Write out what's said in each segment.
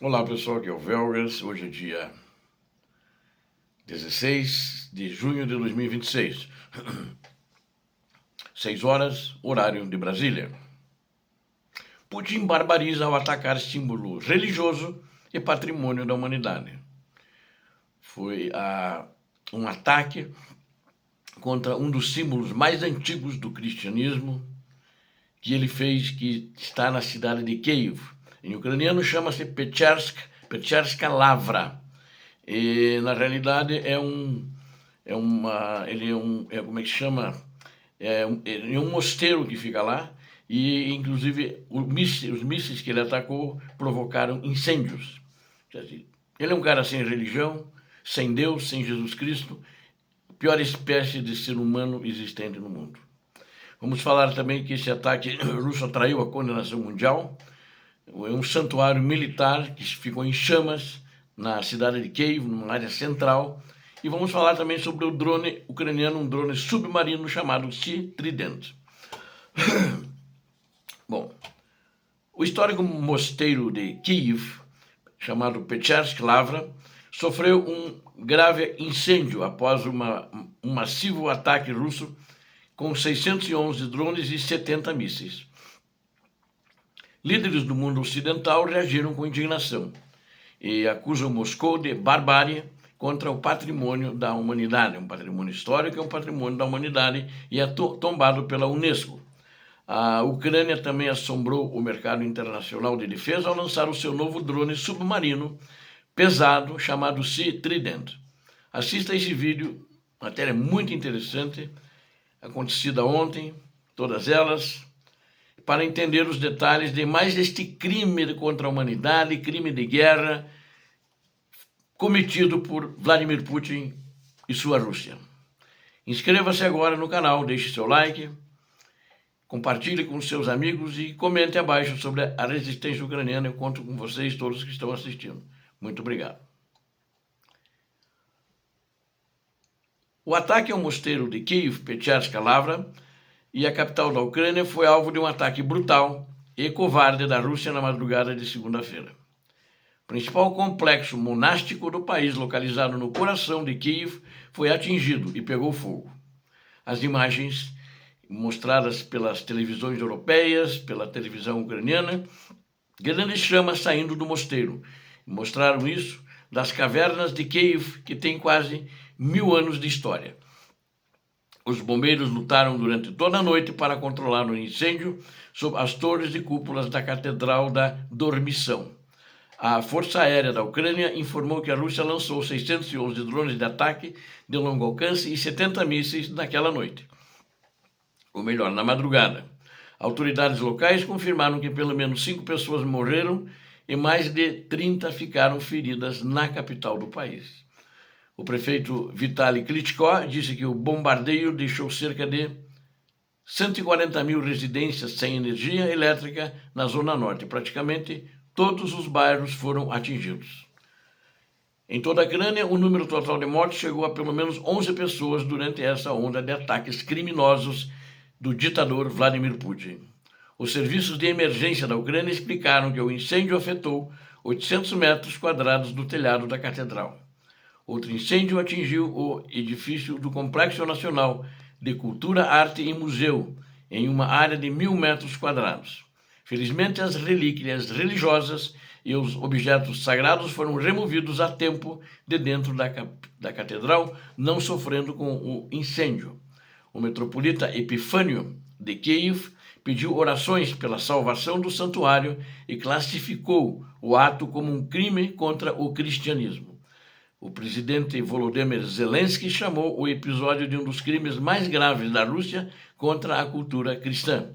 Olá pessoal, aqui é o Velgas. Hoje é dia 16 de junho de 2026, 6 horas, horário de Brasília. Putin barbariza ao atacar símbolo religioso e patrimônio da humanidade. Foi um ataque contra um dos símbolos mais antigos do cristianismo que ele fez, que está na cidade de Kiev. Em ucraniano chama-se Peczerska Lavra. E na realidade como é que chama? É um mosteiro que fica lá e inclusive os mísseis que ele atacou provocaram incêndios. Ele é um cara sem religião, sem Deus, sem Jesus Cristo, pior espécie de ser humano existente no mundo. Vamos falar também que esse ataque russo atraiu a condenação mundial. É um santuário militar que ficou em chamas na cidade de Kiev, numa área central. E vamos falar também sobre o drone ucraniano, um drone submarino chamado Trident. Bom, o histórico mosteiro de Kiev, chamado Peczersk Lavra, sofreu um grave incêndio após um massivo ataque russo com 611 drones e 70 mísseis. Líderes do mundo ocidental reagiram com indignação e acusam Moscou de barbárie contra o patrimônio da humanidade. Um patrimônio histórico é um patrimônio da humanidade e é tombado pela Unesco. A Ucrânia também assombrou o mercado internacional de defesa ao lançar o seu novo drone submarino pesado chamado Trident. Assista esse vídeo, matéria muito interessante, acontecida ontem, todas elas, para entender os detalhes de mais este crime contra a humanidade, crime de guerra, cometido por Vladimir Putin e sua Rússia. Inscreva-se agora no canal, deixe seu like, compartilhe com seus amigos e comente abaixo sobre a resistência ucraniana. Eu conto com vocês, todos que estão assistindo. Muito obrigado. O ataque ao mosteiro de Kiev, Peczerska Lavra, e a capital da Ucrânia foi alvo de um ataque brutal e covarde da Rússia na madrugada de segunda-feira. O principal complexo monástico do país, localizado no coração de Kiev, foi atingido e pegou fogo. As imagens mostradas pelas televisões europeias, pela televisão ucraniana, grandes chamas saindo do mosteiro. Mostraram isso das cavernas de Kiev, que tem quase 1000 anos de história. Os bombeiros lutaram durante toda a noite para controlar o incêndio sob as torres e cúpulas da Catedral da Dormição. A Força Aérea da Ucrânia informou que a Rússia lançou 611 drones de ataque de longo alcance e 70 mísseis naquela noite. Ou melhor, na madrugada. Autoridades locais confirmaram que pelo menos 5 pessoas morreram e mais de 30 ficaram feridas na capital do país. O prefeito Vitaly Klitschko disse que o bombardeio deixou cerca de 140 mil residências sem energia elétrica na Zona Norte. Praticamente todos os bairros foram atingidos. Em toda a Ucrânia, o número total de mortes chegou a pelo menos 11 pessoas durante essa onda de ataques criminosos do ditador Vladimir Putin. Os serviços de emergência da Ucrânia explicaram que o incêndio afetou 800 metros quadrados do telhado da catedral. Outro incêndio atingiu o edifício do Complexo Nacional de Cultura, Arte e Museu, em uma área de 1000 metros quadrados. Felizmente, as relíquias religiosas e os objetos sagrados foram removidos a tempo de dentro da catedral, não sofrendo com o incêndio. O metropolita Epifânio de Kiev pediu orações pela salvação do santuário e classificou o ato como um crime contra o cristianismo. O presidente Volodymyr Zelensky chamou o episódio de um dos crimes mais graves da Rússia contra a cultura cristã.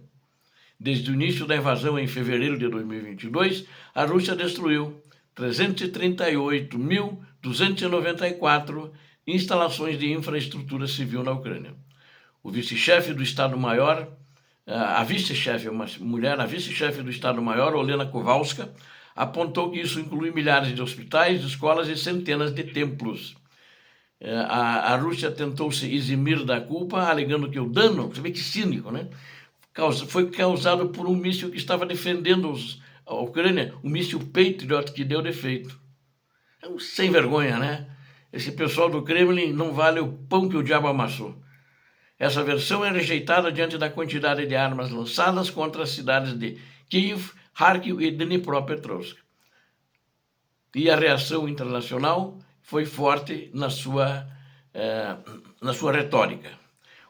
Desde o início da invasão em fevereiro de 2022, a Rússia destruiu 338.294 instalações de infraestrutura civil na Ucrânia. O vice-chefe do Estado-Maior, a vice-chefe, uma mulher, a vice-chefe do Estado-Maior, Olena Kowalska, apontou que isso inclui milhares de hospitais, escolas e centenas de templos. A Rússia tentou se eximir da culpa, alegando que o dano, você vê que cínico, né? Foi causado por um míssil que estava defendendo à Ucrânia um míssil Patriot que deu defeito. É um sem vergonha, né? Esse pessoal do Kremlin não vale o pão que o diabo amassou. Essa versão é rejeitada diante da quantidade de armas lançadas contra as cidades de Kiev, Kharkiv e Dnipropetrovsk. E a reação internacional foi forte na sua retórica.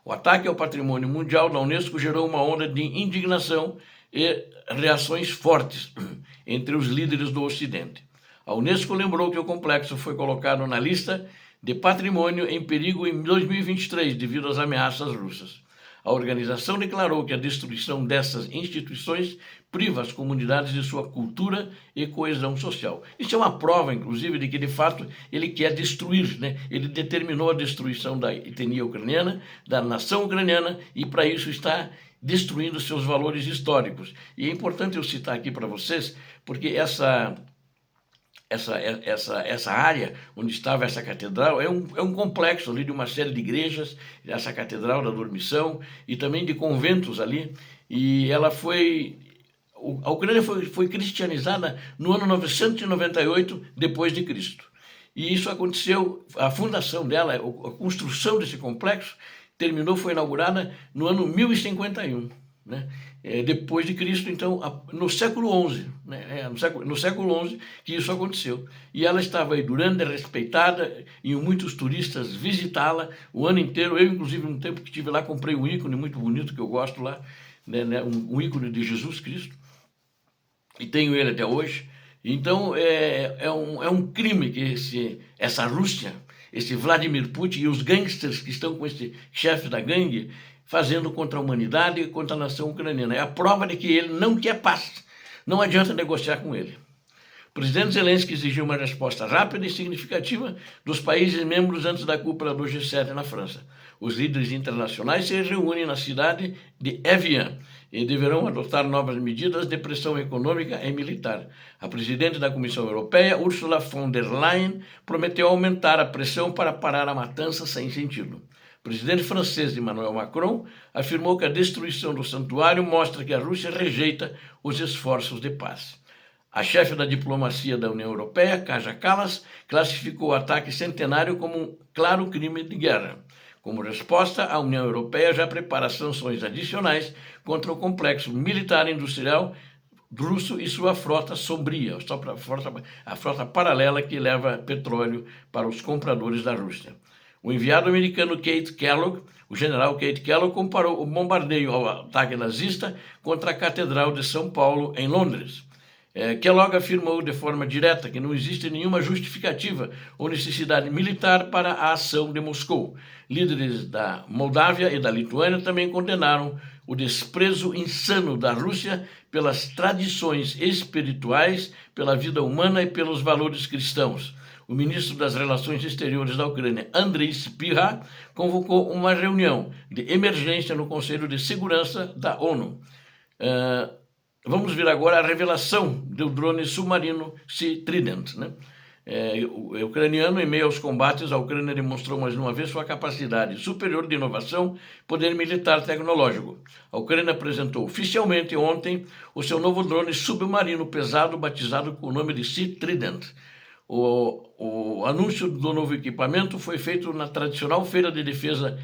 O ataque ao patrimônio mundial da Unesco gerou uma onda de indignação e reações fortes entre os líderes do Ocidente. A Unesco lembrou que o complexo foi colocado na lista de patrimônio em perigo em 2023 devido às ameaças russas. A organização declarou que a destruição dessas instituições priva as comunidades de sua cultura e coesão social. Isso é uma prova, inclusive, de que, de fato, ele quer destruir, né? Ele determinou a destruição da etnia ucraniana, da nação ucraniana, e para isso está destruindo seus valores históricos. E é importante eu citar aqui para vocês, porque essa área onde estava essa catedral é um complexo ali de uma série de igrejas, essa catedral da Dormição e também de conventos ali, e ela a Ucrânia foi cristianizada no ano 998 depois de Cristo. E isso aconteceu, a fundação dela, a construção desse complexo foi inaugurada no ano 1051, né? Depois de Cristo, então, no século XI, né? No século XI que isso aconteceu. E ela estava aí durante, respeitada, e muitos turistas visitá-la o ano inteiro. Eu, inclusive, um tempo que estive lá, comprei um ícone muito bonito que eu gosto lá, né? Um ícone de Jesus Cristo, e tenho ele até hoje. Então, é um crime que essa Rússia, esse Vladimir Putin e os gangsters que estão com esse chefe da gangue, fazendo contra a humanidade e contra a nação ucraniana. É a prova de que ele não quer paz. Não adianta negociar com ele. O presidente Zelensky exigiu uma resposta rápida e significativa dos países membros antes da cúpula do G7 na França. Os líderes internacionais se reúnem na cidade de Evian e deverão adotar novas medidas de pressão econômica e militar. A presidente da Comissão Europeia, Ursula von der Leyen, prometeu aumentar a pressão para parar a matança sem sentido. O presidente francês Emmanuel Macron afirmou que a destruição do santuário mostra que a Rússia rejeita os esforços de paz. A chefe da diplomacia da União Europeia, Kaja Kallas, classificou o ataque centenário como um claro crime de guerra. Como resposta, a União Europeia já prepara sanções adicionais contra o complexo militar e industrial russo e sua frota sombria, a frota paralela que leva petróleo para os compradores da Rússia. O enviado americano o general Kate Kellogg, comparou o bombardeio ao ataque nazista contra a Catedral de São Paulo, em Londres. Kellogg afirmou de forma direta que não existe nenhuma justificativa ou necessidade militar para a ação de Moscou. Líderes da Moldávia e da Lituânia também condenaram o desprezo insano da Rússia pelas tradições espirituais, pela vida humana e pelos valores cristãos. O ministro das Relações Exteriores da Ucrânia, Andrei Sybiha, convocou uma reunião de emergência no Conselho de Segurança da ONU. Vamos ver agora a revelação do drone submarino Sea Trident, né? O ucraniano, em meio aos combates, a Ucrânia demonstrou mais uma vez sua capacidade superior de inovação e poder militar tecnológico. A Ucrânia apresentou oficialmente ontem o seu novo drone submarino pesado, batizado com o nome de Sea Trident. O anúncio do novo equipamento foi feito na tradicional feira de defesa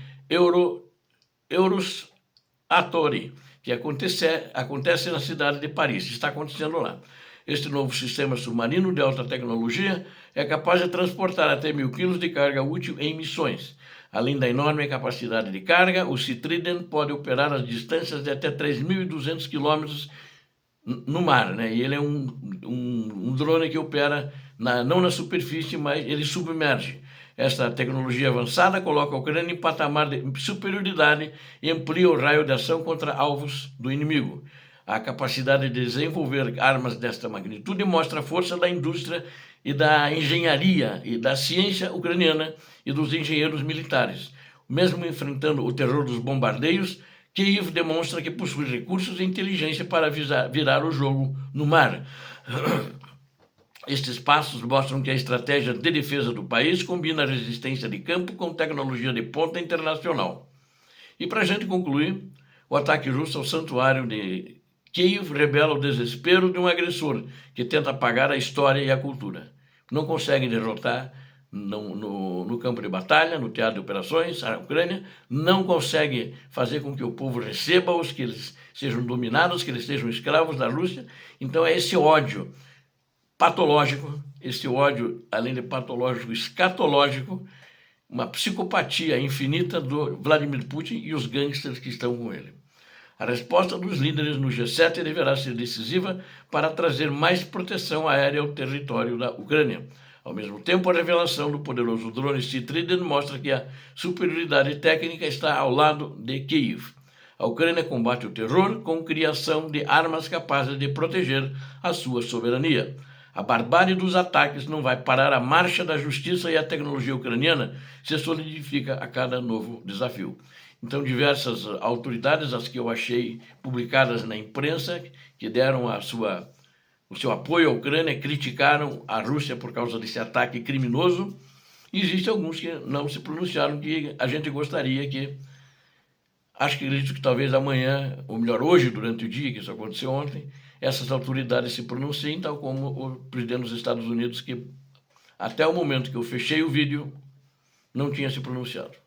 Eurosatory, que acontece na cidade de Paris, está acontecendo lá. Este novo sistema submarino de alta tecnologia é capaz de transportar até 1.000 quilos de carga útil em missões. Além da enorme capacidade de carga, o Sea Trident pode operar às distâncias de até 3.200 quilômetros no mar, né? E ele é um drone que opera não na superfície, mas ele submerge. Esta tecnologia avançada coloca a Ucrânia em patamar de superioridade e amplia o raio de ação contra alvos do inimigo. A capacidade de desenvolver armas desta magnitude mostra a força da indústria e da engenharia e da ciência ucraniana e dos engenheiros militares. Mesmo enfrentando o terror dos bombardeios, Kiev demonstra que possui recursos e inteligência para virar o jogo no mar. Estes passos mostram que a estratégia de defesa do país combina a resistência de campo com tecnologia de ponta internacional. E para a gente concluir, o ataque russo ao santuário de Kiev revela o desespero de um agressor que tenta apagar a história e a cultura. Não consegue derrotar no campo de batalha, no teatro de operações, a Ucrânia, não consegue fazer com que o povo receba-os, que eles sejam dominados, que eles sejam escravos da Rússia. Então é esse ódio patológico, esse ódio, além de patológico, escatológico, uma psicopatia infinita do Vladimir Putin e os gangsters que estão com ele. A resposta dos líderes no G7 deverá ser decisiva para trazer mais proteção aérea ao território da Ucrânia. Ao mesmo tempo, a revelação do poderoso drone Sea-Trident mostra que a superioridade técnica está ao lado de Kiev. A Ucrânia combate o terror com criação de armas capazes de proteger a sua soberania. A barbárie dos ataques não vai parar a marcha da justiça e a tecnologia ucraniana se solidifica a cada novo desafio. Então, diversas autoridades, as que eu achei publicadas na imprensa, que deram o seu apoio à Ucrânia, criticaram a Rússia por causa desse ataque criminoso. E existem alguns que não se pronunciaram, que a gente gostaria que... acredito que talvez amanhã, ou melhor, hoje, durante o dia, que isso aconteceu ontem, essas autoridades se pronunciem, tal como o presidente dos Estados Unidos, que até o momento que eu fechei o vídeo, não tinha se pronunciado.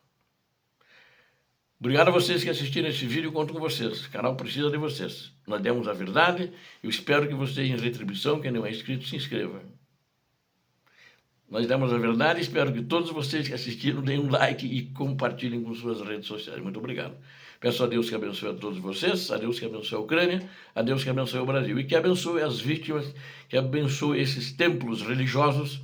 Obrigado a vocês que assistiram esse vídeo, conto com vocês. O canal precisa de vocês. Nós demos a verdade. Eu espero que vocês, em retribuição, quem não é inscrito, se inscreva. Nós demos a verdade e espero que todos vocês que assistiram deem um like e compartilhem com suas redes sociais. Muito obrigado. Peço a Deus que abençoe a todos vocês, a Deus que abençoe a Ucrânia, a Deus que abençoe o Brasil e que abençoe as vítimas, que abençoe esses templos religiosos,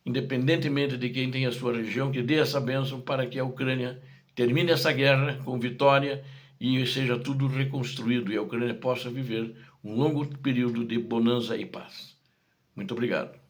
independentemente de quem tem a sua religião, que dê essa bênção para que a Ucrânia termine essa guerra com vitória e seja tudo reconstruído e a Ucrânia possa viver um longo período de bonança e paz. Muito obrigado.